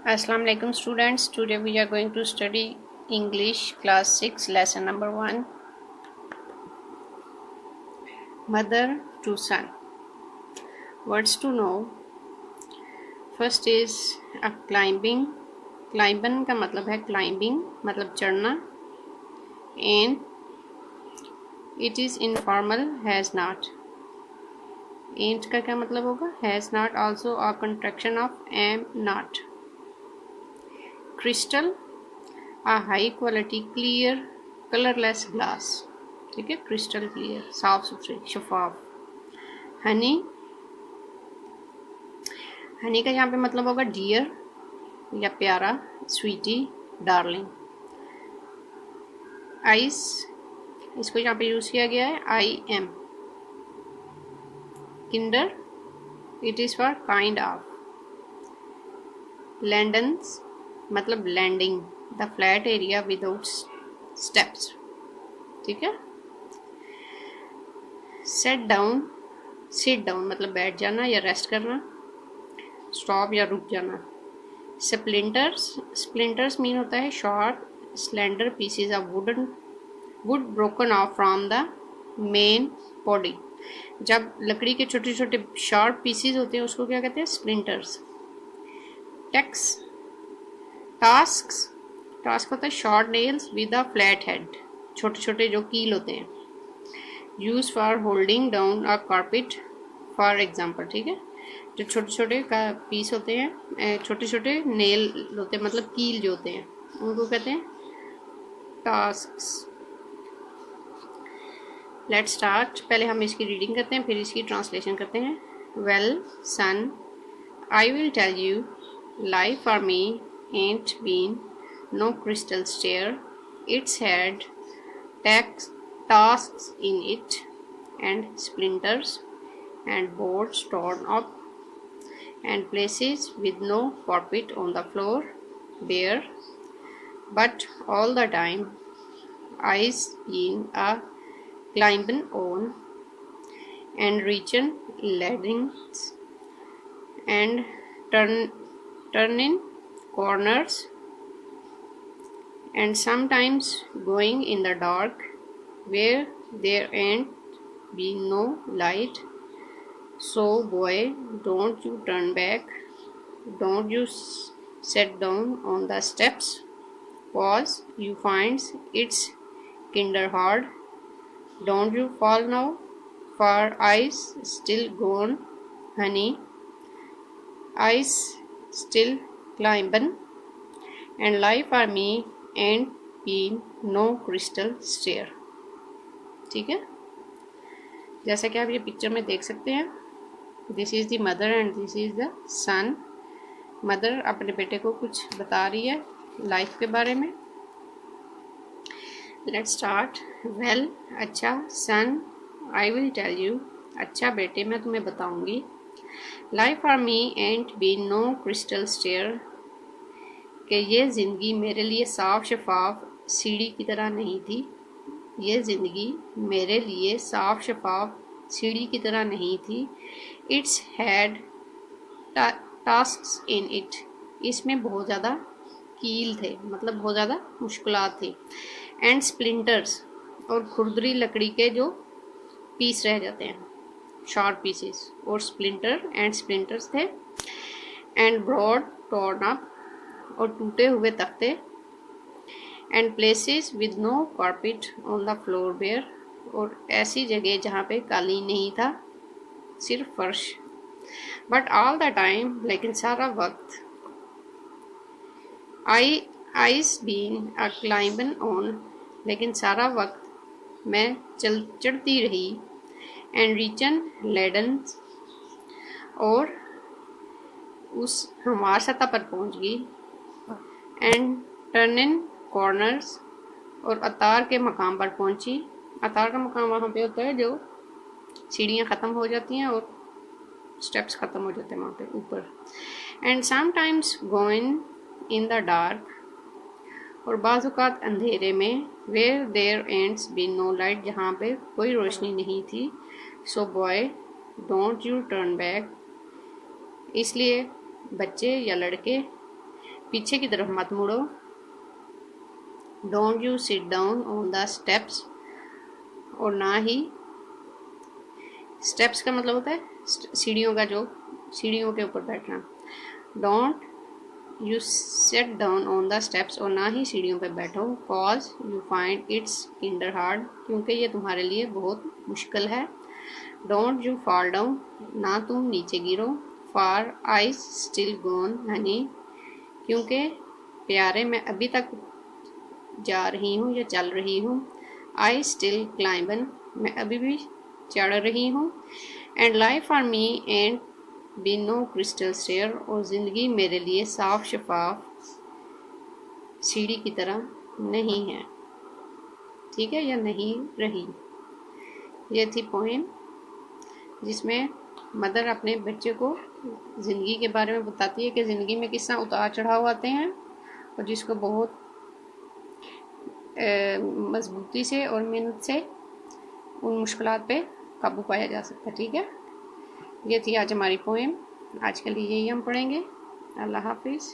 Assalamu alaikum students. Today we are going to study English class 6 lesson number 1, mother to son. Words to know. First is a climbing. Climben का मतलब है climbing मतलब चढ़ना, and it is informal has not. ain't का क्या मतलब होगा? has not also a contraction of am not. Crystal, a high quality clear colorless glass. ठीक है, क्रिस्टल क्लियर साफ सुथरे शफाफ. हनी, हनी का यहाँ पे मतलब होगा डियर या प्यारा, स्वीटी, डार्लिंग. आइस, इसको यहाँ पे यूज़ किया गया है I am. Kinder, it is for kind of. Landings मतलब landing, the flat area without steps. ठीक है. सेट डाउन, सिट डाउन मतलब बैठ जाना या रेस्ट करना. स्टॉप या रुक जाना. स्प्लिंटर्स, स्प्लिंटर्स मीन होता है short slender pieces of would broken of from the main body. जब लकड़ी के छोटे छोटे शार्प पीसेज होते हैं उसको क्या कहते हैं? स्प्लिंटर्स. टेक्स, टास्क्स, टास्क होता है short nails with a flat head, छोटे छोटे जो कील होते हैं. Use for holding down a carpet for example. ठीक है, जो छोटे छोटे का पीस होते हैं, छोटे छोटे नेल होते हैं मतलब कील जो होते हैं उनको कहते हैं टास्क्स. Let's start. पहले हम इसकी रीडिंग करते हैं फिर इसकी ट्रांसलेशन करते हैं. Well son, I will tell you, life for me ain't been no crystal stair. It's had tasks in it, and splinters, and boards torn up, and places with no carpet on the floor bare. But all the time I's been a climbing on, and reaching ladders, and turning corners, and sometimes going in the dark where there ain't been no light. So boy, don't you turn back, don't you sit down on the steps, 'cause you finds it's kinder hard. Don't you fall now, for I's still gone, honey, I's still climbing, and life for me ain't been no crystal stair. ठीक है, जैसा कि आप ये picture में देख सकते हैं, this is the mother and this is the son. Mother अपने बेटे को कुछ बता रही है लाइफ के बारे में. Let's start. वेल अच्छा. Son, I will tell you, अच्छा बेटे मैं तुम्हें बताऊंगी. Life for me ain't been no crystal stair, कि ये ज़िंदगी मेरे लिए साफ शफाफ सीढ़ी की तरह नहीं थी. ये ज़िंदगी मेरे लिए साफ शफाफ सीढ़ी की तरह नहीं थी. It's had tasks in it, इसमें बहुत ज़्यादा कील थे मतलब बहुत ज़्यादा मुश्किलात थी. एंड स्प्लिंटर्स, और खुरदरी लकड़ी के जो पीस रह जाते हैं शार्प पीसेस, और स्प्लिंटर एंड स्प्लिंटर्स थे. एंड ब्रॉड टॉर्न अप, और टूटे हुए तख्ते. And places with no carpet on the floor bare, और ऐसी जगह जहाँ पे कालीन नहीं था, सिर्फ फर्श. बट ऑल द टाइम, लेकिन सारा वक्त, I'se been a climbing on, लेकिन सारा वक्त मैं चढ़ती रही. एंड रीचन लेडन्स, और उस हमार सतह पर पहुंच गई. एंड टर्निंग कॉर्नर्स, और अतार के मकाम पर पहुंची. अतार का मकाम वहाँ पे होता है जो सीढ़ियाँ ख़त्म हो जाती हैं और स्टेप्स ख़त्म हो जाते हैं वहाँ पे ऊपर. And sometimes going in the dark, और बाज़ औक़ात अंधेरे में. Where there ends been no light, जहाँ पे कोई रोशनी नहीं थी. So boy don't you turn back, इसलिए बच्चे या लड़के पीछे की तरफ मत मुड़ो। Don't you sit down on the steps, और ना ही, स्टेप्स का मतलब होता है सीढ़ियों का, जो सीढ़ियों के ऊपर बैठना। Don't you set down on the steps, और ना ही सीढ़ियों पर बैठो। Cause you find its Kinder hard, क्योंकि ये तुम्हारे लिए बहुत मुश्किल है। डोंट यू फॉल डाउन, ना तुम नीचे गिरो। फॉर आई स्टिल गोन हनी, क्योंकि प्यारे मैं अभी तक जा रही हूँ या चल रही हूँ। आई स्टिल क्लाइंबन, मैं अभी भी चढ़ रही हूँ। And life for me ain't been no crystal stair, और ज़िंदगी मेरे लिए साफ शफाफ सीढ़ी की तरह नहीं है। ठीक है, या नहीं रही। ये थी पोएम जिसमें मदर अपने बच्चे को ज़िंदगी के बारे में बताती है कि ज़िंदगी में किस तरह उतार चढ़ाव आते हैं, और जिसको बहुत मजबूती से और मेहनत से उन मुश्किलात पे काबू पाया जा सकता है। ठीक है, ये थी आज हमारी पोएम। आज के लिए यही हम पढ़ेंगे। अल्लाह हाफिज़।